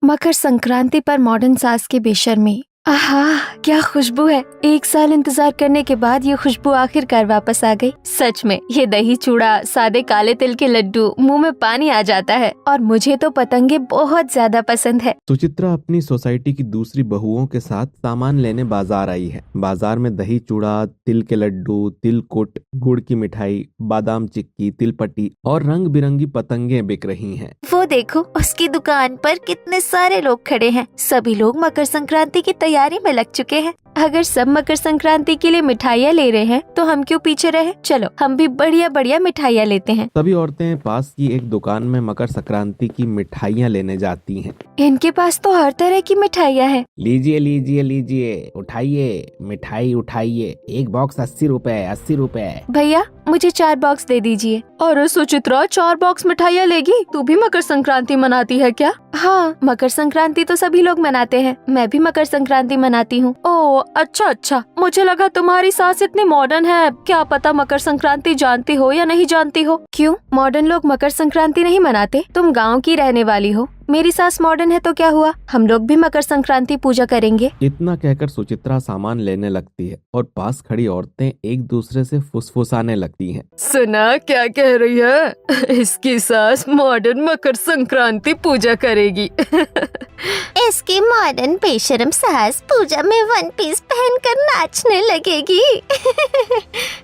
मकर संक्रांति पर मॉडर्न सास की बेशर्मी। आहा, क्या खुशबू है। 1 साल इंतजार करने के बाद ये खुशबू आखिरकार वापस आ गई। सच में ये दही चूड़ा, सादे काले तिल के लड्डू, मुंह में पानी आ जाता है। और मुझे तो पतंगे बहुत ज्यादा पसंद है। सुचित्रा अपनी सोसाइटी की दूसरी बहुओं के साथ सामान लेने बाजार आई है। बाजार में दही चूड़ा, तिल के लड्डू, तिलकुट, गुड़ की मिठाई, बादाम चिक्की, तिलपट्टी और रंग बिरंगी पतंगे बिक रही हैं। वो देखो, उसकी दुकान पर कितने सारे लोग खड़े हैं। सभी लोग मकर संक्रांति की तैयारी में लग चुके हैं। अगर सब मकर संक्रांति के लिए मिठाइयाँ ले रहे हैं तो हम क्यों पीछे रहे। चलो हम भी बढ़िया बढ़िया मिठाइयाँ लेते हैं। सभी औरतें पास की एक दुकान में मकर संक्रांति की मिठाइयाँ लेने जाती हैं। इनके पास तो हर तरह की मिठाइयाँ हैं। लीजिए लीजिए लीजिए, उठाइए मिठाई उठाइए। एक बॉक्स 80 रुपए, 80 रुपए। भैया मुझे 4 बॉक्स दे दीजिए। अरे सुचित्रा, 4 बॉक्स मिठाइयाँ लेगी? तू भी मकर संक्रांति मनाती है क्या? हाँ, मकर संक्रांति तो सभी लोग मनाते हैं। मैं भी मकर संक्रांति मनाती हूँ। ओह अच्छा अच्छा, मुझे लगा तुम्हारी सास इतनी मॉडर्न है। क्या पता मकर संक्रांति जानती हो या नहीं जानती हो। क्यों, मॉडर्न लोग मकर संक्रांति नहीं मनाते? तुम गाँव की रहने वाली हो। मेरी सास मॉडर्न है तो क्या हुआ, हम लोग भी मकर संक्रांति पूजा करेंगे। इतना कहकर सुचित्रा सामान लेने लगती है और पास खड़ी औरतें एक दूसरे से फुसफुसाने लगती हैं। सुना क्या कह रही है? इसकी सास मॉडर्न मकर संक्रांति पूजा करेगी। इसकी मॉडर्न बेशरम सास पूजा में 1 पीस पहनकर नाचने लगेगी।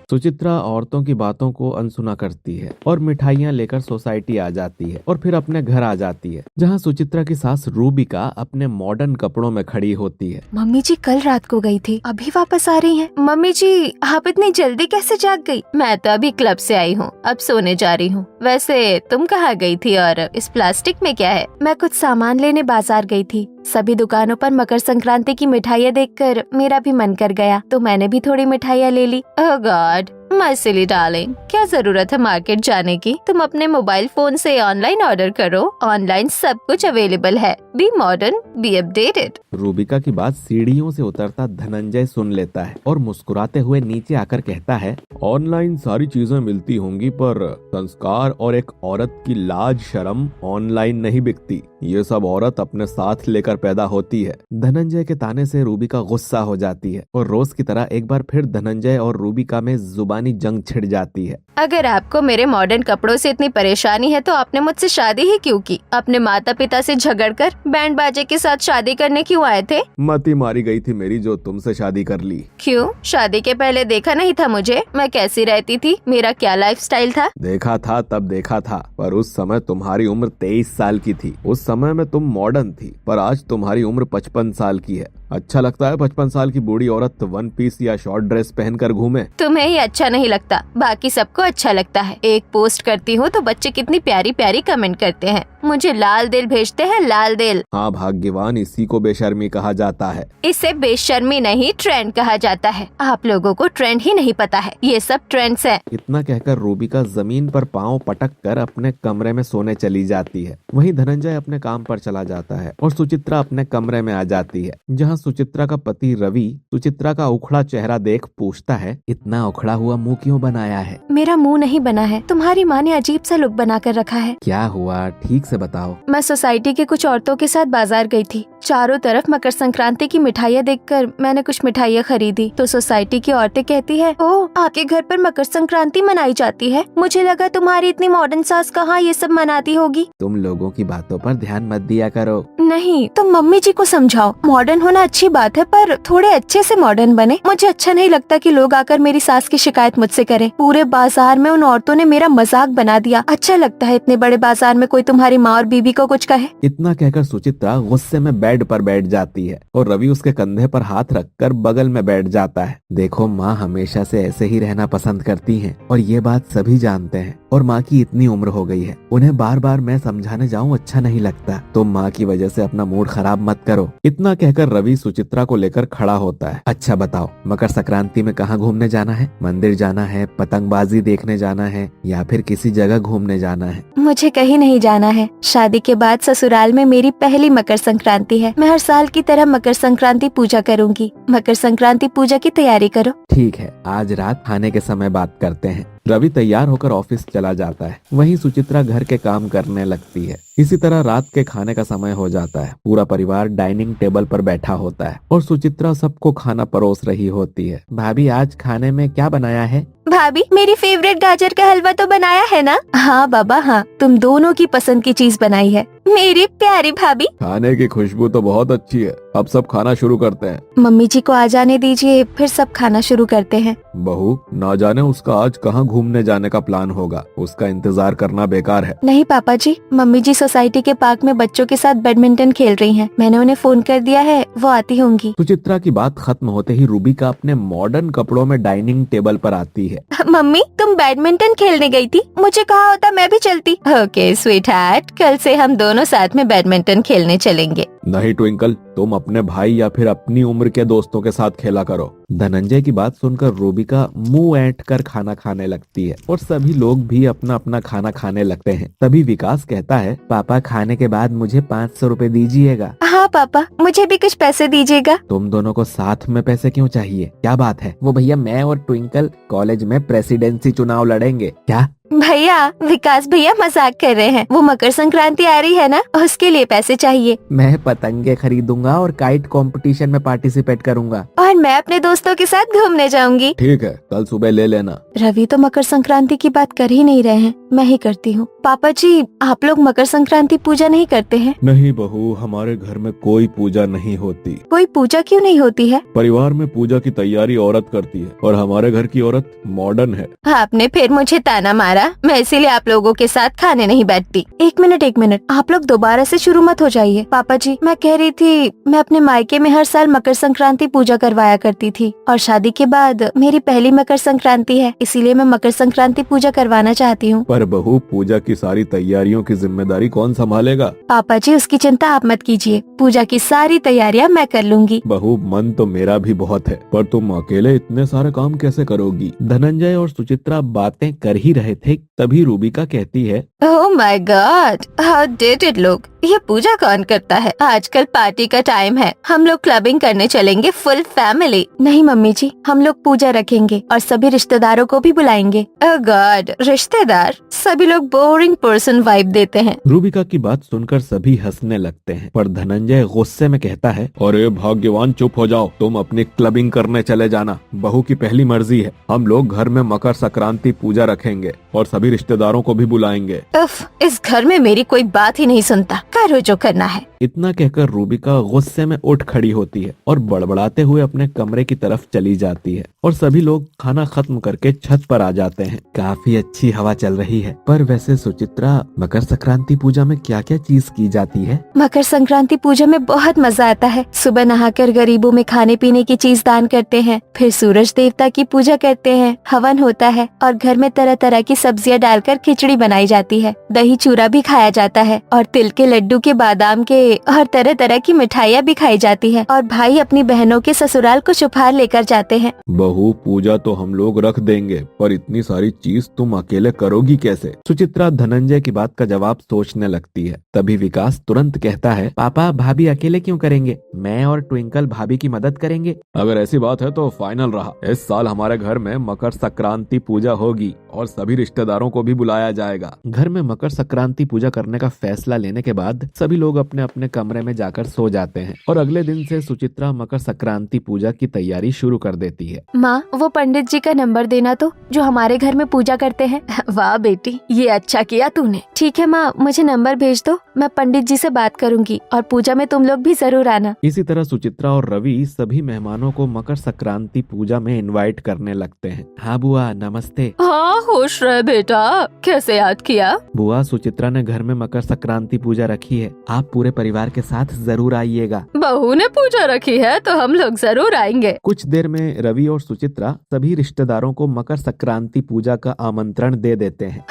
सुचित्रा औरतों की बातों को अनसुना करती है और मिठाइयाँ लेकर सोसाइटी आ जाती है और फिर अपने घर आ जाती है, जहाँ सुचित्रा की सास रूबिका अपने मॉडर्न कपड़ों में खड़ी होती है। मम्मी जी कल रात को गई थी, अभी वापस आ रही हैं। मम्मी जी आप इतनी जल्दी कैसे जाग गई? मैं तो अभी क्लब से आई हूँ, अब सोने जा रही हूँ। वैसे तुम कहाँ गई थी और इस प्लास्टिक में क्या है? मैं कुछ सामान लेने बाजार गई थी। सभी दुकानों पर मकर संक्रांति की मिठाइयाँ देखकर मेरा भी मन कर गया, तो मैंने भी थोड़ी मिठाइयाँ ले ली। Oh God, my silly darling, क्या जरूरत है मार्केट जाने की? तुम अपने मोबाइल फोन से ऑनलाइन ऑर्डर करो। ऑनलाइन सब कुछ अवेलेबल है। Be modern, be updated. Rubika की बात सीढ़ियों से उतरता धनंजय सुन लेता है और मुस्कुराते हुए नीचे आकर कहता है, ऑनलाइन सारी चीजें मिलती होंगी पर संस्कार और एक औरत की लाज शर्म ऑनलाइन नहीं बिकती। ये सब औरत अपने साथ लेकर पैदा होती है। धनंजय के ताने से रूबिका गुस्सा हो जाती है और रोज की तरह एक बार फिर धनंजय और रूबिका में जुबानी जंग छिड़ जाती है। अगर आपको मेरे मॉडर्न कपड़ों से इतनी परेशानी है तो आपने मुझसे शादी ही क्यों की? अपने माता पिता से झगड़कर बैंड बाजे के साथ शादी करने क्यों आए थे? मती मारी गई थी मेरी जो तुमसे शादी कर ली। क्यों, शादी के पहले देखा नहीं था मुझे? मैं कैसी रहती थी, मेरा क्या लाइफस्टाइल था? देखा था, तब देखा था, पर उस समय तुम्हारी उम्र 23 साल की थी। उस समय में तुम मॉडर्न थी, पर आज तुम्हारी उम्र 55 साल की है। अच्छा लगता है 55 साल की बूढ़ी औरत 1 पीस या शॉर्ट ड्रेस पहनकर घूमे? तुम्हें ही अच्छा नहीं लगता, बाकी सबको अच्छा लगता है। एक पोस्ट करती हूँ तो बच्चे कितनी प्यारी प्यारी कमेंट करते हैं, मुझे लाल दिल भेजते हैं, लाल दिल। हाँ भाग्यवान, इसी को बेशर्मी कहा जाता है। इसे बेशर्मी नहीं, ट्रेंड कहा जाता है। आप लोगों को ट्रेंड ही नहीं पता है, ये सब ट्रेंड्स हैं। इतना कहकर रूबिका जमीन पर पांव पटक कर अपने कमरे में सोने चली जाती है। वहीं धनंजय अपने काम पर चला जाता है और सुचित्रा अपने कमरे में आ जाती है, जहाँ सुचित्रा का पति रवि सुचित्रा का उखड़ा चेहरा देख पूछता है, इतना उखड़ा हुआ मुंह क्यों बनाया है? मेरा मुंह नहीं बना है, तुम्हारी माँ ने अजीब सा लुक बना कर रखा है। क्या हुआ, ठीक से बताओ। मैं सोसाइटी के कुछ औरतों के साथ बाजार गई थी। चारों तरफ मकर संक्रांति की मिठाइयाँ देखकर मैंने कुछ मिठाइयाँ खरीदी, तो सोसाइटी की औरतें कहती है, ओह आपके घर पर मकर संक्रांति मनाई जाती है? मुझे लगा तुम्हारी इतनी मॉडर्न सास कहाँ ये सब मनाती होगी। तुम लोगों की बातों पर ध्यान मत दिया करो। नहीं, तुम मम्मी जी को समझाओ। मॉडर्न होना अच्छी बात है, पर थोड़े अच्छे से मॉडर्न बने। मुझे अच्छा नहीं लगता कि लोग आकर मेरी सास की शिकायत मुझसे करें। पूरे बाजार में उन औरतों ने मेरा मजाक बना दिया। अच्छा लगता है इतने बड़े बाजार में कोई तुम्हारी माँ और बीबी को कुछ कहे? इतना कहकर सुचित्रा गुस्से में बेड पर बैठ जाती है और रवि उसके कंधे पर हाथ रखकर बगल में बैठ जाता है। देखो, माँ हमेशा से ऐसे ही रहना पसंद करती हैं और ये बात सभी जानते हैं, और माँ की इतनी उम्र हो गई है, उन्हें बार बार मैं समझाने जाऊँ अच्छा नहीं लगता। तुम माँ की वजह से अपना मूड खराब मत करो। इतना कहकर रवि सुचित्रा को लेकर खड़ा होता है। अच्छा बताओ, मकर संक्रांति में कहाँ घूमने जाना है? मंदिर जाना है, पतंगबाजी देखने जाना है, या फिर किसी जगह घूमने जाना है? मुझे कहीं नहीं जाना है। शादी के बाद ससुराल में मेरी पहली मकर संक्रांति है। मैं हर साल की तरह मकर संक्रांति पूजा करूंगी। मकर संक्रांति पूजा की तैयारी करो। ठीक है, आज रात खाने के समय बात करते हैं। रवि तैयार होकर ऑफिस चला जाता है। वहीं सुचित्रा घर के काम करने लगती है। इसी तरह रात के खाने का समय हो जाता है। पूरा परिवार डाइनिंग टेबल पर बैठा होता है और सुचित्रा सबको खाना परोस रही होती है। भाभी, आज खाने में क्या बनाया है? भाभी, मेरी फेवरेट गाजर का हलवा तो बनाया है ना? हाँ बाबा हाँ, तुम दोनों की पसंद की चीज बनाई है मेरी प्यारी भाभी। खाने की खुशबू तो बहुत अच्छी है। अब सब खाना शुरू करते हैं। मम्मी जी को आ जाने दीजिए, फिर सब खाना शुरू करते हैं। बहू, ना जाने उसका आज कहाँ घूमने जाने का प्लान होगा। उसका इंतजार करना बेकार है। नहीं पापा जी, मम्मी जी सोसाइटी के पार्क में बच्चों के साथ बैडमिंटन खेल रही हैं। मैंने उन्हें फोन कर दिया है, वो आती होंगी। सुचित्रा की बात खत्म होते ही रूबिका अपने मॉडर्न कपड़ों में डाइनिंग टेबल पर आती है। मम्मी, तुम बैडमिंटन खेलने गई थी, मुझे कहा होता मैं भी चलती। ओके स्वीटहार्ट, कल से हम दोनों साथ में बैडमिंटन खेलने चलेंगे। नहीं ट्विंकल, तुम अपने भाई या फिर अपनी उम्र के दोस्तों के साथ खेला करो। धनंजय की बात सुनकर रूबिका मुंह ऐंठ कर खाना खाने लगती है और सभी लोग भी अपना अपना खाना खाने लगते हैं। तभी विकास कहता है, पापा खाने के बाद मुझे 500 रुपए दीजिएगा। हाँ पापा, मुझे भी कुछ पैसे दीजिएगा। तुम दोनों को साथ में पैसे क्यों चाहिए? क्या बात है? वो भैया, मैं और ट्विंकल कॉलेज में प्रेसिडेंसी चुनाव लड़ेंगे। क्या? भैया, विकास भैया मजाक कर रहे हैं। वो मकर संक्रांति आ रही है ना, उसके लिए पैसे चाहिए। मैं पतंगे खरीदूंगा और काइट कंपटीशन में पार्टिसिपेट करूंगा। और मैं अपने दोस्तों के साथ घूमने जाऊंगी। ठीक है, कल सुबह ले लेना। रवि तो मकर संक्रांति की बात कर ही नहीं रहे हैं, मैं ही करती हूँ। पापा जी, आप लोग मकर संक्रांति पूजा नहीं करते हैं? नहीं बहू, हमारे घर में कोई पूजा नहीं होती। कोई पूजा क्यों नहीं होती है? परिवार में पूजा की तैयारी औरत करती है और हमारे घर की औरत मॉडर्न है। आपने फिर मुझे ताना मारा, मैं इसीलिए आप लोगों के साथ खाने नहीं बैठती। एक मिनट, आप लोग दोबारा से शुरू मत हो जाइए। पापा जी, मैं कह रही थी, मैं अपने मायके में हर साल मकर संक्रांति पूजा करवाया करती थी और शादी के बाद मेरी पहली मकर संक्रांति है, इसीलिए मैं मकर संक्रांति पूजा करवाना चाहती हूँ। पर बहू, पूजा की सारी तैयारियों की जिम्मेदारी कौन संभालेगा? पापा जी, उसकी चिंता आप मत कीजिए, पूजा की सारी तैयारियाँ मैं कर लूंगी। बहू, मन तो मेरा भी बहुत है, पर तुम अकेले इतने सारे काम कैसे करोगी? धनंजय और सुचित्रा बातें कर ही रहे थे, तभी रूबिका कहती है, oh my God, how did it look. ये पूजा कौन करता है? आजकल पार्टी का टाइम है, हम लोग क्लबिंग करने चलेंगे फुल फैमिली। नहीं मम्मी जी, हम लोग पूजा रखेंगे और सभी रिश्तेदारों को भी बुलाएंगे। ओह गॉड, रिश्तेदार? सभी लोग बोरिंग पर्सन वाइब देते हैं। रूबिका की बात सुनकर सभी हंसने लगते हैं, पर धनंजय गुस्से में कहता है, अरे भाग्यवान, चुप हो जाओ, तुम अपनी क्लबिंग करने चले जाना। बहू की पहली मर्जी है। हम लोग घर में मकर संक्रांति पूजा रखेंगे और सभी रिश्तेदारों को भी बुलाएंगे। उफ, इस घर में मेरी कोई बात ही नहीं सुनता, करो जो करना है। इतना कहकर रूबिका गुस्से में उठ खड़ी होती है और बड़बड़ाते हुए अपने कमरे की तरफ चली जाती है और सभी लोग खाना खत्म करके छत पर आ जाते हैं। काफी अच्छी हवा चल रही है। पर वैसे सुचित्रा, मकर संक्रांति पूजा में क्या क्या चीज की जाती है? मकर संक्रांति पूजा में बहुत मजा आता है। सुबह नहाकर गरीबों में खाने पीने की चीज दान करते हैं, फिर सूरज देवता की पूजा करते हैं, हवन होता है और घर में तरह तरह की सब्जियां डालकर खिचड़ी बनाई जाती है। दही चूरा भी खाया जाता है और तिल के लड्डू के, बादाम के और तरह तरह की मिठाइयाँ भी खाई जाती है और भाई अपनी बहनों के ससुराल को उपहार लेकर जाते हैं। बहू, पूजा तो हम लोग रख देंगे, पर इतनी सारी चीज तुम अकेले करोगी कैसे? सुचित्रा धनंजय की बात का जवाब सोचने लगती है। तभी विकास तुरंत कहता है, पापा, भाभी अकेले क्यों करेंगे? मैं और ट्विंकल भाभी की मदद करेंगे। अगर ऐसी बात है तो फाइनल रहा। इस साल हमारे घर में मकर संक्रांति पूजा होगी और सभी रिश्तेदारों को भी बुलाया जाएगा। घर में मकर संक्रांति पूजा करने का फैसला लेने के बाद सभी लोग अपने अपने कमरे में जाकर सो जाते हैं और अगले दिन से सुचित्रा मकर संक्रांति पूजा की तैयारी शुरू कर देती है। माँ, वो पंडित जी का नंबर देना तो, जो हमारे घर में पूजा करते हैं। वाह बेटी, ये अच्छा किया तूने। ठीक है माँ, मुझे नंबर भेज दो, मैं पंडित जी से बात करूंगी और पूजा में तुम लोग भी जरूर आना। इसी तरह सुचित्रा और रवि सभी मेहमानों को मकर संक्रांति पूजा में इनवाइट करने लगते हैं। हाँ बुआ, नमस्ते। हाँ, खुश रहे बेटा, कैसे याद किया? बुआ, सुचित्रा ने घर में मकर संक्रांति पूजा रखी है, आप पूरे परिवार के साथ जरूर आइएगा। बहू ने पूजा रखी है तो हम लोग जरूर आएंगे। कुछ देर में रवि और सुचित्रा सभी रिश्तेदारों को मकर संक्रांति पूजा का आमंत्रण दे देते हैं।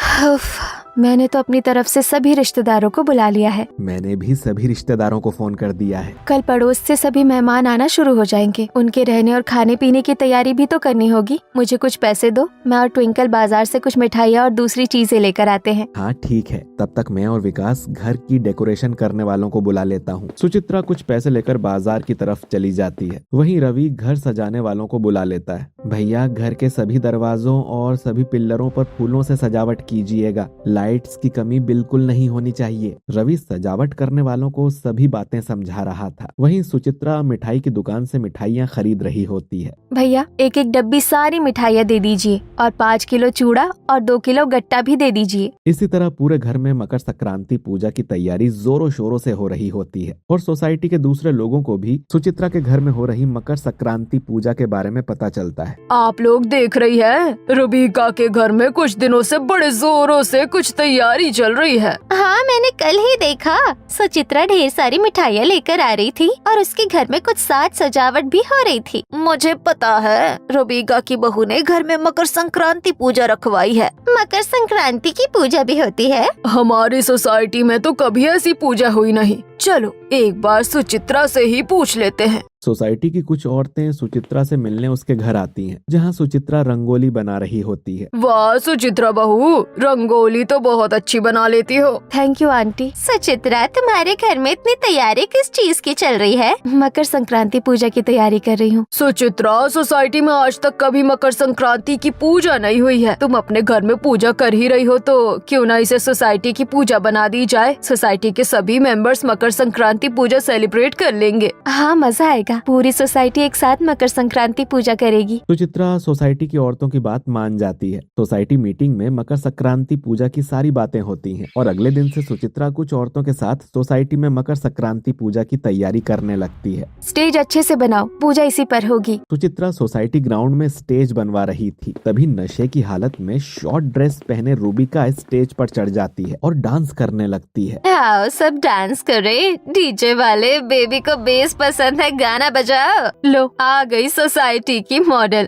मैंने तो अपनी तरफ से सभी रिश्तेदारों को बुला लिया है। मैंने भी सभी रिश्तेदारों को फोन कर दिया है। कल पड़ोस से सभी मेहमान आना शुरू हो जाएंगे, उनके रहने और खाने पीने की तैयारी भी तो करनी होगी। मुझे कुछ पैसे दो, मैं और ट्विंकल बाजार से कुछ मिठाइयाँ और दूसरी चीजें लेकर आते हैं। हाँ ठीक है, तब तक मैं और विकास घर की डेकोरेशन करने वालों को बुला लेता हूँ। सुचित्रा कुछ पैसे लेकर बाजार की तरफ चली जाती है। वहीं रवि घर सजाने वालों को बुला लेता है भैया घर के सभी दरवाजों और सभी पिल्लरों पर फूलों से सजावट कीजिएगा, लाइट्स की कमी बिल्कुल नहीं होनी चाहिए। रवि सजावट करने वालों को सभी बातें समझा रहा था। वहीं सुचित्रा मिठाई की दुकान से मिठाइयाँ खरीद रही होती है। भैया एक एक डब्बी सारी मिठाइयाँ दे दीजिए और 5 किलो चूड़ा और 2 किलो गट्टा भी दे दीजिए। इसी तरह पूरे घर में मकर संक्रांति पूजा की तैयारी जोरों शोरों से हो रही होती है और सोसाइटी के दूसरे लोगों को भी सुचित्रा के घर में हो रही मकर संक्रांति पूजा के बारे में पता चलता है। आप लोग देख रही है, रूबिका के घर में कुछ दिनों से बड़े जोरों से कुछ तैयारी चल रही है। हाँ, मैंने कल ही देखा। सुचित्रा ढेर सारी मिठाइयाँ लेकर आ रही थी और उसके घर में कुछ साज सजावट भी हो रही थी। मुझे पता है, रूबिका की बहू ने घर में मकर संक्रांति पूजा रखवाई है। मकर संक्रांति की पूजा भी होती है? हमारी सोसाइटी में तो कभी ऐसी पूजा हुई नहीं। चलो एक बार सुचित्रा से ही पूछ लेते हैं। सोसाइटी की कुछ औरतें सुचित्रा से मिलने उसके घर आती हैं, जहां सुचित्रा रंगोली बना रही होती है। वाह सुचित्रा बहू, रंगोली तो बहुत अच्छी बना लेती हो। Thank you aunty. सुचित्रा, तुम्हारे घर में इतनी तैयारी किस चीज की चल रही है? मकर संक्रांति पूजा की तैयारी कर रही हूँ। सुचित्रा, सोसाइटी में आज तक कभी मकर संक्रांति की पूजा नहीं हुई है। तुम अपने घर में पूजा कर ही रही हो तो क्यों ना इसे सोसाइटी की पूजा बना दी जाए। सोसाइटी के सभी मेंबर्स मकर संक्रांति पूजा सेलिब्रेट कर लेंगे। हाँ, मजा आएगा। पूरी सोसाइटी एक साथ मकर संक्रांति पूजा करेगी। सुचित्रा सोसाइटी की औरतों की बात मान जाती है। सोसाइटी मीटिंग में मकर संक्रांति पूजा की सारी बातें होती हैं और अगले दिन से सुचित्रा कुछ औरतों के साथ सोसाइटी में मकर संक्रांति पूजा की तैयारी करने लगती है। स्टेज अच्छे से बनाओ, पूजा इसी पर होगी। सुचित्रा सोसाइटी ग्राउंड में स्टेज बनवा रही थी, तभी नशे की हालत में शॉर्ट ड्रेस पहने रूबिका स्टेज पर चढ़ जाती है और डांस करने लगती है। आओ सब डांस करे। डीजे वाले, बेबी को बेस पसंद है, गाना बजाओ। लो आ गई सोसाइटी की मॉडल।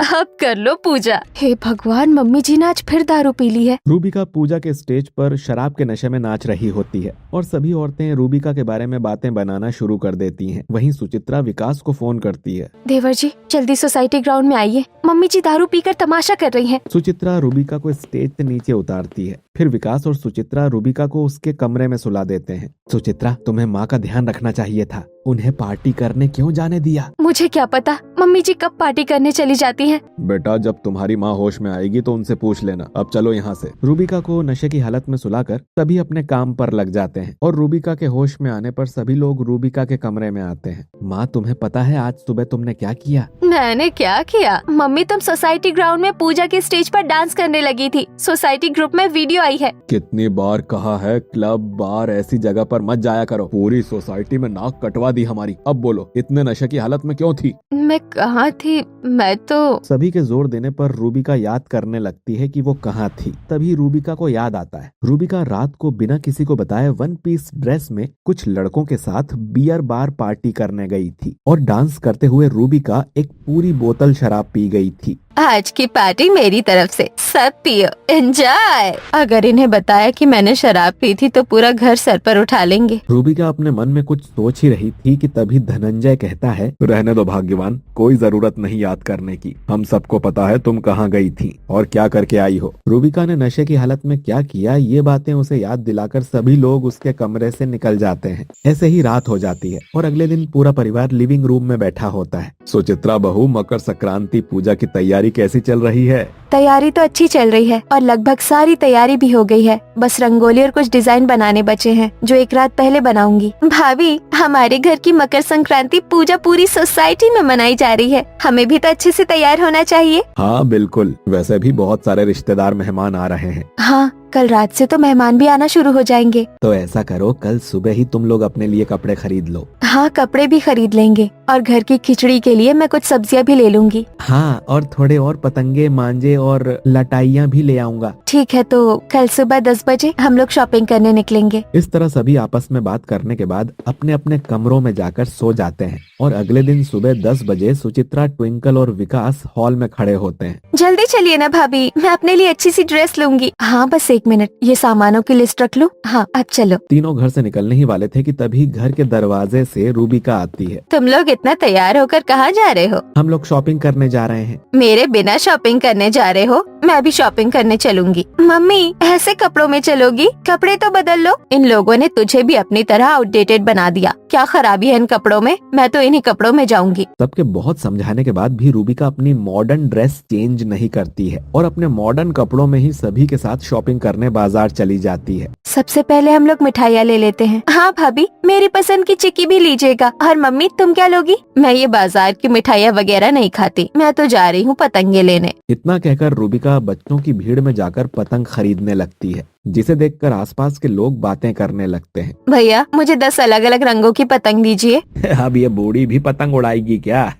अब कर लो पूजा। हे भगवान, मम्मी जी ने आज फिर दारू पी ली है। रूबिका पूजा के स्टेज पर शराब के नशे में नाच रही होती है और सभी औरतें रूबिका के बारे में बातें बनाना शुरू कर देती हैं। वहीं सुचित्रा विकास को फोन करती है। देवर जी, जल्दी सोसाइटी ग्राउंड में आइए, मम्मी जी दारू पीकर तमाशा कर रही हैं। सुचित्रा रूबिका को स्टेज से नीचे उतारती है। फिर विकास और सुचित्रा रूबिका को उसके कमरे में सुला देते हैं। सुचित्रा, तुम्हें माँ का ध्यान रखना चाहिए था, उन्हें पार्टी करने क्यों जाने दिया? मुझे क्या पता मम्मी जी कब पार्टी करने चली जाती हैं। बेटा, जब तुम्हारी माँ होश में आएगी तो उनसे पूछ लेना। अब चलो यहाँ से। रूबिका को नशे की हालत में सुलाकर सभी अपने काम पर लग जाते हैं और रूबिका के होश में आने पर सभी लोग रूबिका के कमरे में आते हैं। माँ, तुम्हें पता है आज सुबह तुमने क्या किया? मैंने क्या किया? मम्मी, तुम सोसाइटी ग्राउंड में पूजा के स्टेज पर डांस करने लगी थी। सोसाइटी ग्रुप में वीडियो आई है। कितनी बार कहा है, क्लब बार ऐसी जगह पर मत जाया करो। पूरी सोसाइटी में नाक कटवा दी हमारी। अब बोलो, इतने नशे की हालत में क्यों थी? मैं कहाँ थी? मैं तो... सभी के जोर देने पर रूबिका याद करने लगती है कि वो कहाँ थी। तभी रूबिका को याद आता है, रूबिका रात को बिना किसी को बताए 1 पीस ड्रेस में कुछ लड़कों के साथ बियर बार पार्टी करने गई थी और डांस करते हुए रूबिका एक पूरी बोतल शराब पी गई थी। आज की पार्टी मेरी तरफ से, सब पियो, एंजॉय। अगर इन्हें बताया कि मैंने शराब पी थी तो पूरा घर सर पर उठा लेंगे। रूबिका अपने मन में कुछ सोच ही रही थी कि तभी धनंजय कहता है, रहने दो भाग्यवान, कोई जरूरत नहीं याद करने की। हम सबको पता है तुम कहाँ गई थी और क्या करके आई हो। रूबिका ने नशे की हालत में क्या किया, ये बातें उसे याद दिलाकर सभी लोग उसके कमरे से निकल जाते हैं। ऐसे ही रात हो जाती है और अगले दिन पूरा परिवार लिविंग रूम में बैठा होता है। सुचित्रा बहू, मकर संक्रांति पूजा की तैयारी कैसी चल रही है? तैयारी तो अच्छी चल रही है और लगभग सारी तैयारी भी हो गई है। बस रंगोली और कुछ डिजाइन बनाने बचे हैं जो एक रात पहले बनाऊंगी। भाभी, हमारे घर की मकर संक्रांति पूजा पूरी सोसाइटी में मनाई जा रही है, हमें भी तो अच्छे से तैयार होना चाहिए। हाँ बिल्कुल, वैसे भी बहुत सारे रिश्तेदार मेहमान आ रहे हैं। हाँ, कल रात से तो मेहमान भी आना शुरू हो जाएंगे। तो ऐसा करो, कल सुबह ही तुम लोग अपने लिए कपड़े खरीद लो। हाँ, कपड़े भी खरीद लेंगे और घर की खिचड़ी के लिए मैं कुछ सब्जियाँ भी ले लूंगी। हाँ, और थोड़े और पतंगे, मांजे और लटाइयाँ भी ले आऊंगा। ठीक है, तो कल सुबह 10 बजे हम लोग शॉपिंग करने निकलेंगे। इस तरह सभी आपस में बात करने के बाद अपने अपने कमरों में जाकर सो जाते हैं और अगले दिन सुबह 10 बजे सुचित्रा, ट्विंकल और विकास हॉल में खड़े होते हैं। जल्दी चलिए ना भाभी, मैं अपने लिए अच्छी सी ड्रेस लूंगी। हाँ, बस 1 मिनट, ये सामानों की लिस्ट रख लूं। हाँ, अब चलो। तीनों घर से निकलने ही वाले थे कि तभी घर के दरवाजे से रूबिका आती है। तुम लोग इतना तैयार होकर कहाँ जा रहे हो? हम लोग शॉपिंग करने जा रहे हैं। मेरे बिना शॉपिंग करने जा रहे हो? मैं भी शॉपिंग करने चलूंगी। मम्मी, ऐसे कपड़ों में चलोगी? कपड़े तो बदल लो। इन लोगों ने तुझे भी अपनी तरह आउटडेटेड बना दिया। क्या खराबी है इन कपड़ों में? मैं तो इन्हीं कपड़ों में जाऊंगी। सबके बहुत समझाने के बाद भी रूबिका अपनी मॉडर्न ड्रेस चेंज नहीं करती है और अपने मॉडर्न कपड़ों में ही सभी के साथ शॉपिंग करने बाजार चली जाती है। सबसे पहले हम लोग मिठाइयाँ ले लेते हैं। हाँ भाभी, मेरी पसंद की चिक्की भी लीजिएगा। और मम्मी तुम क्या लोगी? मैं ये बाजार की मिठाइयाँ वगैरह नहीं खाती, मैं तो जा रही हूँ पतंगे लेने। इतना कहकर रूबिका बच्चों की भीड़ में जाकर पतंग खरीदने लगती है, जिसे देखकर आसपास के लोग बातें करने लगते हैं। भैया मुझे 10 अलग अलग रंगों की पतंग दीजिए। अब ये बूढ़ी भी पतंग उड़ाएगी क्या?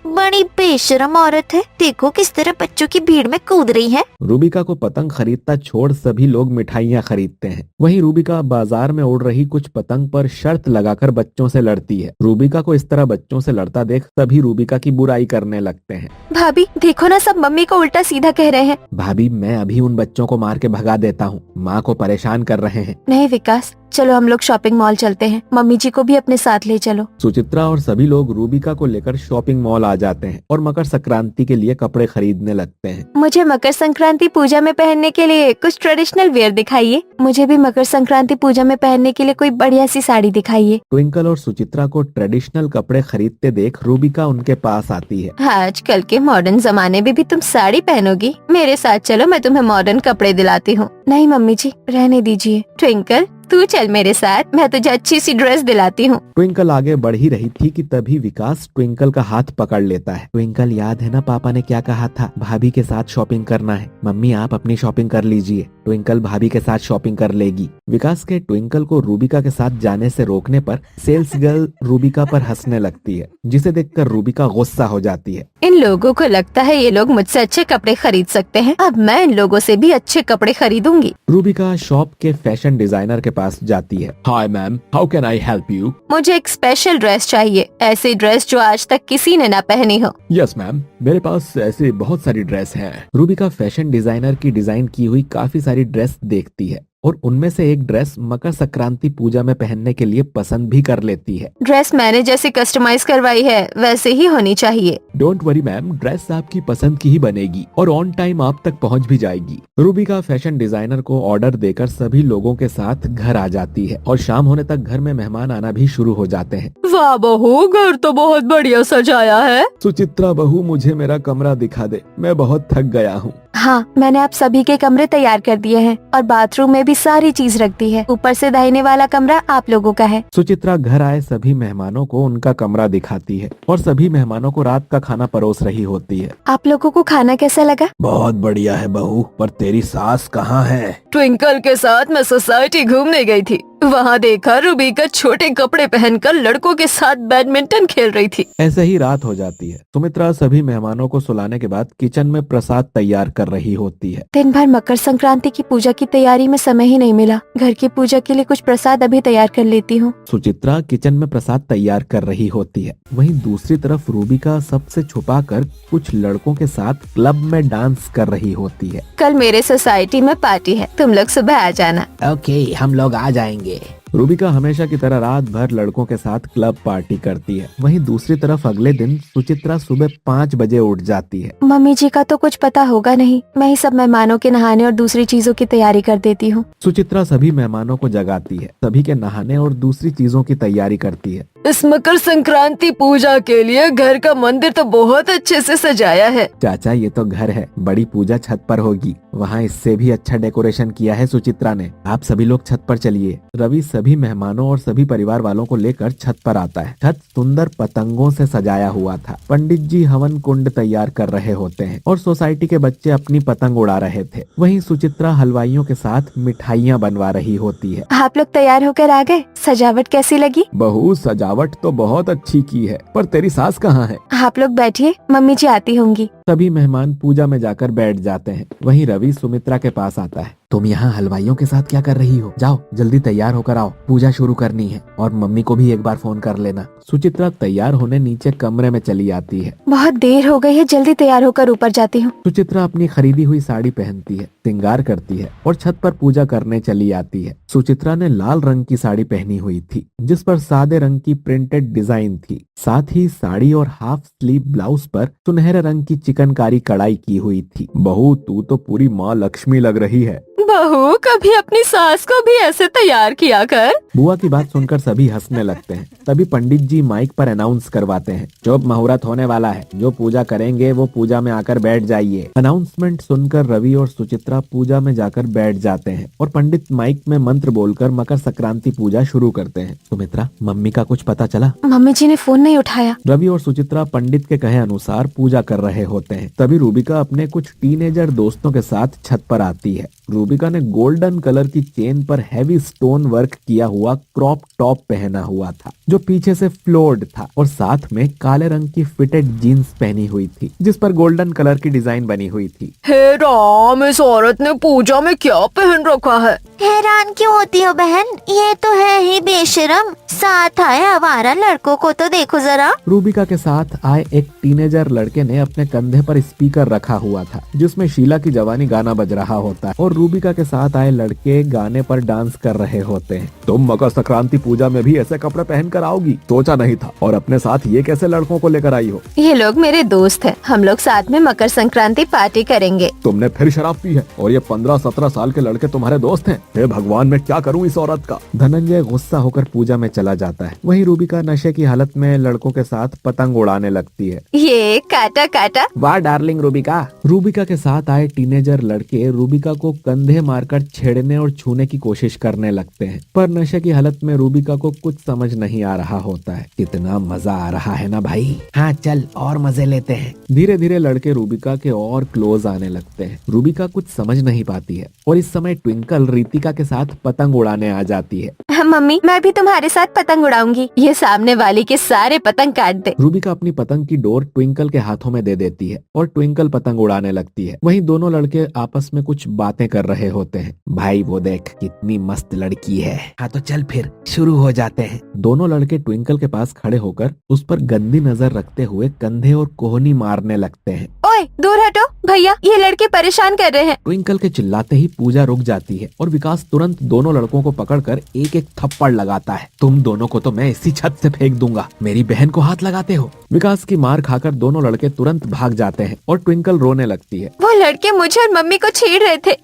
बड़ी बेशरम औरत है, देखो किस तरह बच्चों की भीड़ में कूद रही है। रूबिका को पतंग खरीदता छोड़ सभी लोग मिठाइयाँ खरीदते हैं। वहीं रूबिका बाजार में उड़ रही कुछ पतंग पर शर्त लगाकर बच्चों से लड़ती है। रूबिका को इस तरह बच्चों से लड़ता देख सभी रूबिका की बुराई करने लगते हैं। भाभी देखो ना, सब मम्मी को उल्टा सीधा कह रहे हैं। भाभी मैं अभी उन बच्चों को मार के भगा देता हूँ, माँ को परेशान कर रहे हैं। नहीं विकास, चलो हम लोग शॉपिंग मॉल चलते हैं, मम्मी जी को भी अपने साथ ले चलो। सुचित्रा और सभी लोग रूबिका को लेकर शॉपिंग मॉल आ जाते हैं और मकर संक्रांति के लिए कपड़े खरीदने लगते हैं। मुझे मकर संक्रांति पूजा में पहनने के लिए कुछ ट्रेडिशनल वेयर दिखाइए। मुझे भी मकर संक्रांति पूजा में पहनने के लिए कोई बढ़िया सी साड़ी दिखाइए। ट्विंकल और सुचित्रा को ट्रेडिशनल कपड़े खरीदते देख रूबिका उनके पास आती है। आजकल के मॉडर्न जमाने में भी तुम साड़ी पहनोगी? मेरे साथ चलो, मैं तुम्हें मॉडर्न कपड़े दिलाती हूँ। नहीं मम्मी जी, रहने दीजिए। ट्विंकल तू चल मेरे साथ, मैं तुझे अच्छी सी ड्रेस दिलाती हूँ। ट्विंकल आगे बढ़ ही रही थी कि तभी विकास ट्विंकल का हाथ पकड़ लेता है। ट्विंकल याद है ना पापा ने क्या कहा था, भाभी के साथ शॉपिंग करना है। मम्मी आप अपनी शॉपिंग कर लीजिए, ट्विंकल भाभी के साथ शॉपिंग कर लेगी। विकास के ट्विंकल को रूबिका के साथ जाने से रोकने पर सेल्स गर्ल रूबिका पर हंसने लगती है, जिसे देखकर रूबिका गुस्सा हो जाती है। इन लोगों को लगता है ये लोग मुझसे अच्छे कपड़े खरीद सकते हैं, अब मैं इन लोगों से भी अच्छे कपड़े खरीदूंगी। रूबिका शॉप के फैशन डिजाइनर के पास जाती है। Hi ma'am, how can I help you? मुझे एक स्पेशल ड्रेस चाहिए, ऐसी ड्रेस जो आज तक किसी ने ना पहनी हो। यस मैम, मेरे पास ऐसे बहुत सारी ड्रेस हैं। रूबिका फैशन डिजाइनर की डिजाइन की हुई काफी सारी ड्रेस देखती है और उनमें से एक ड्रेस मकर संक्रांति पूजा में पहनने के लिए पसंद भी कर लेती है। ड्रेस मैंने जैसे कस्टमाइज करवाई है वैसे ही होनी चाहिए। डोंट वरी मैम, ड्रेस आपकी पसंद की ही बनेगी और ऑन टाइम आप तक पहुंच भी जाएगी। रूबिका फैशन डिजाइनर को ऑर्डर देकर सभी लोगों के साथ घर आ जाती है और शाम होने तक घर में मेहमान आना भी शुरू हो जाते हैं। वाह बहू, घर तो बहुत बढ़िया सजाया है। सुचित्रा बहू, मुझे मेरा कमरा दिखा दे, मैं बहुत थक गया हूँ। हाँ, मैंने आप सभी के कमरे तैयार कर दिए हैं और बाथरूम में भी सारी चीज रख दी है। ऊपर से दाहिने वाला कमरा आप लोगों का है। सुचित्रा घर आए सभी मेहमानों को उनका कमरा दिखाती है और सभी मेहमानों को रात का खाना परोस रही होती है। आप लोगों को खाना कैसा लगा? बहुत बढ़िया है बहू, पर तेरी सास कहाँ है? ट्विंकल के साथ मैं सोसाइटी घूमने गई थी, वहाँ देखा रूबिका छोटे कपड़े पहनकर लड़कों के साथ बैडमिंटन खेल रही थी। ऐसे ही रात हो जाती है। सुमित्रा सभी मेहमानों को सुलाने के बाद किचन में प्रसाद तैयार कर रही होती है। दिन भर मकर संक्रांति की पूजा की तैयारी में समय ही नहीं मिला। घर की पूजा के लिए कुछ प्रसाद अभी तैयार कर लेती हूँ। सुचित्रा किचन में प्रसाद तैयार कर रही होती है। वहीं दूसरी तरफ रूबिका सबसे छुपाकर कुछ लड़कों के साथ क्लब में डांस कर रही होती है। कल मेरे सोसाइटी में पार्टी है, तुम लोग सुबह आ जाना। ओके, हम लोग आ जाएंगे। रूबिका हमेशा की तरह रात भर लड़कों के साथ क्लब पार्टी करती है। वहीं दूसरी तरफ अगले दिन सुचित्रा सुबह 5 बजे उठ जाती है। मम्मी जी का तो कुछ पता होगा नहीं, मैं ही सब मेहमानों के नहाने और दूसरी चीजों की तैयारी कर देती हूँ। सुचित्रा सभी मेहमानों को जगाती है, सभी के नहाने और दूसरी चीजों की तैयारी करती है। इस मकर संक्रांति पूजा के लिए घर का मंदिर तो बहुत अच्छे से सजाया है। चाचा ये तो घर है, बड़ी पूजा छत पर होगी, वहाँ इससे भी अच्छा डेकोरेशन किया है सुचित्रा ने। आप सभी लोग छत पर चलिए। रवि सभी मेहमानों और सभी परिवार वालों को लेकर छत पर आता है। छत सुंदर पतंगों से सजाया हुआ था। पंडित जी हवन कुंड तैयार कर रहे होते हैं और सोसाइटी के बच्चे अपनी पतंग उड़ा रहे थे। वहीं सुचित्रा हलवाइयों के साथ मिठाइयाँ बनवा रही होती है। आप लोग तैयार होकर आ गए, सजावट कैसी लगी? बहू सजावट तो बहुत अच्छी की है, पर तेरी सास कहाँ है? आप लोग बैठिए, मम्मी जी आती होंगी। सभी मेहमान पूजा में जाकर बैठ जाते हैं। वहीं रवि सुमित्रा के पास आता है। तुम यहाँ हलवाइयों के साथ क्या कर रही हो? जाओ जल्दी तैयार होकर आओ, पूजा शुरू करनी है और मम्मी को भी एक बार फोन कर लेना। सुचित्रा तैयार होने नीचे कमरे में चली आती है। बहुत देर हो गई है, जल्दी तैयार होकर ऊपर जाती हूँ। सुचित्रा अपनी खरीदी हुई साड़ी पहनती है, श्रृंगार करती है और छत पर पूजा करने चली आती है। सुचित्रा ने लाल रंग की साड़ी पहनी हुई थी, जिस पर सादे रंग की प्रिंटेड डिजाइन थी। साथ ही साड़ी और हाफ स्लीव ब्लाउज पर सुनहरे रंग की चिकनकारी कढ़ाई की हुई थी। बहू तू तो पूरी माँ लक्ष्मी लग रही है। बहू, कभी अपनी सास को भी ऐसे तैयार किया कर। बुआ की बात सुनकर सभी हंसने लगते हैं। तभी पंडित जी माइक पर अनाउंस करवाते हैं, शुभ मुहूर्त होने वाला है, जो पूजा करेंगे वो पूजा में आकर बैठ जाइए। अनाउंसमेंट सुनकर रवि और सुचित्रा पूजा में जाकर बैठ जाते हैं और पंडित माइक में मंत्र बोलकर मकर संक्रांति पूजा शुरू करते हैं। सुमित्रा, मम्मी का कुछ पता चला? मम्मी जी ने फोन नहीं उठाया। रवि और सुचित्रा पंडित के कहे अनुसार पूजा कर रहे होते हैं। तभी रूबिका अपने कुछ टीनेजर दोस्तों के साथ छत पर आती है। रूबिका ने गोल्डन कलर की चेन पर हैवी स्टोन वर्क किया हुआ क्रॉप टॉप पहना हुआ था, जो पीछे से फ्लोर्ड था, और साथ में काले रंग की फिटेड जीन्स पहनी हुई थी, जिस पर गोल्डन कलर की डिजाइन बनी हुई थी। हे राम, इस औरत ने पूजा में क्या पहन रखा है? हैरान क्यों होती हो बहन, ये तो है ही बेशरम। साथ आए आवारा लड़कों को तो देखो जरा। रूबिका के साथ आए एक टीनेजर लड़के ने अपने कंधे पर स्पीकर रखा हुआ था, जिसमें शीला की जवानी गाना बज रहा होता है, और रूबिका के साथ आए लड़के गाने पर डांस कर रहे होते हैं। तुम मकर संक्रांति पूजा में भी ऐसे कपड़े पहन कर आओगी? सोचा नहीं था। और अपने साथ ये कैसे लड़कों को लेकर आई हो? ये लोग मेरे दोस्त हैं, हम लोग साथ में मकर संक्रांति पार्टी करेंगे। तुमने फिर शराब पी है और ये 15-17 साल के लड़के तुम्हारे दोस्त हैं? हे भगवान, मैं क्या करूं इस औरत का। धनंजय गुस्सा होकर पूजा में चला जाता है। वहीं रूबिका नशे की हालत में लड़कों के साथ पतंग उड़ाने लगती है। ये काटा काटा। वाह डार्लिंग रूबिका। रूबिका के साथ आए टीनेजर लड़के रूबिका को कंधे मारकर छेड़ने और छूने की कोशिश करने लगते हैं, पर नशे की हालत में रूबिका को कुछ समझ नहीं आ रहा होता है। कितना मजा आ रहा है ना भाई। हाँ चल और मजे लेते हैं। धीरे धीरे लड़के रूबिका के और क्लोज आने लगते हैं। रूबिका कुछ समझ नहीं पाती है और इस समय ट्विंकल रितिका के साथ पतंग उड़ाने आ जाती है। मम्मी, मैं भी तुम्हारे साथ पतंग उड़ाऊंगी, ये सामने वाली के सारे पतंग काट दे। रूबिका अपनी पतंग की डोर ट्विंकल के हाथों में दे देती है और ट्विंकल पतंग उड़ाने लगती है। वहीं दोनों लड़के आपस में कुछ बातें कर रहे होते हैं। भाई वो देख, कितनी मस्त लड़की है। हाँ तो चल फिर शुरू हो जाते हैं। दोनों लड़के ट्विंकल के पास खड़े होकर उस पर गंदी नजर रखते हुए कंधे और कोहनी मारने लगते हैं। ओए दूर हटो भैया, ये लड़के परेशान कर रहे हैं। ट्विंकल के चिल्लाते ही पूजा रुक जाती है और विकास तुरंत दोनों लड़कों को पकड़कर एक एक थप्पड़ लगाता है। तुम दोनों को तो मैं इसी छत से फेंक दूंगा, मेरी बहन को हाथ लगाते हो। विकास की मार खाकर दोनों लड़के तुरंत भाग जाते हैं और ट्विंकल रोने लगती है। वो लड़के मुझे और मम्मी को छेड़ रहे थे।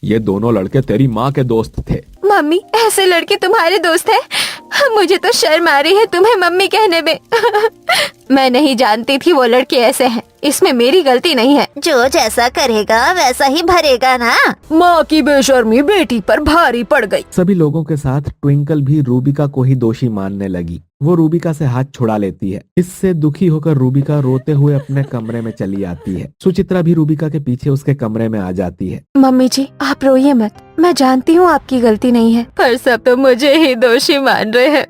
ये दोनों लड़के तेरी माँ के दोस्त थे। मम्मी, ऐसे लड़के तुम्हारे दोस्त हैं? मुझे तो शर्म आ रही है तुम्हें मम्मी कहने में। मैं नहीं जानती थी वो लड़के ऐसे हैं, इसमें मेरी गलती नहीं है। जो जैसा करेगा वैसा ही भरेगा ना। माँ की बेशर्मी बेटी पर भारी पड़ गई। सभी लोगों के साथ ट्विंकल भी रूबिका को ही दोषी मानने लगी। वो रूबिका से हाथ छुड़ा लेती है। इससे दुखी होकर रूबिका रोते हुए अपने कमरे में चली आती है। सुचित्रा भी रूबिका के पीछे उसके कमरे में आ जाती है। मम्मी जी, आप रोइए मत, मैं जानती हूँ आपकी गलती नहीं है, पर सब तो मुझे ही दोषी मान रहे हैं।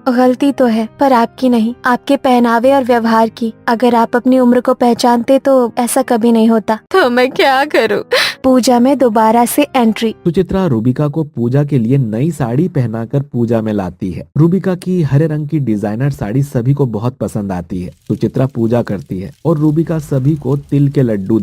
गलती तो है पर आपकी नहीं, आपके पहनावे और व्यवहार की। अगर आप अपनी उम्र को पहचानते तो ऐसा कभी नहीं होता। तो मैं क्या करूँ? पूजा में दोबारा से एंट्री। सुचित्रा रूबिका को पूजा के लिए नई साड़ी पहनाकर पूजा में लाती है। रूबिका की हरे रंग की डिजाइनर साड़ी सभी को बहुत पसंद आती है। सुचित्रा पूजा करती है और रूबिका सभी को तिल के लड्डू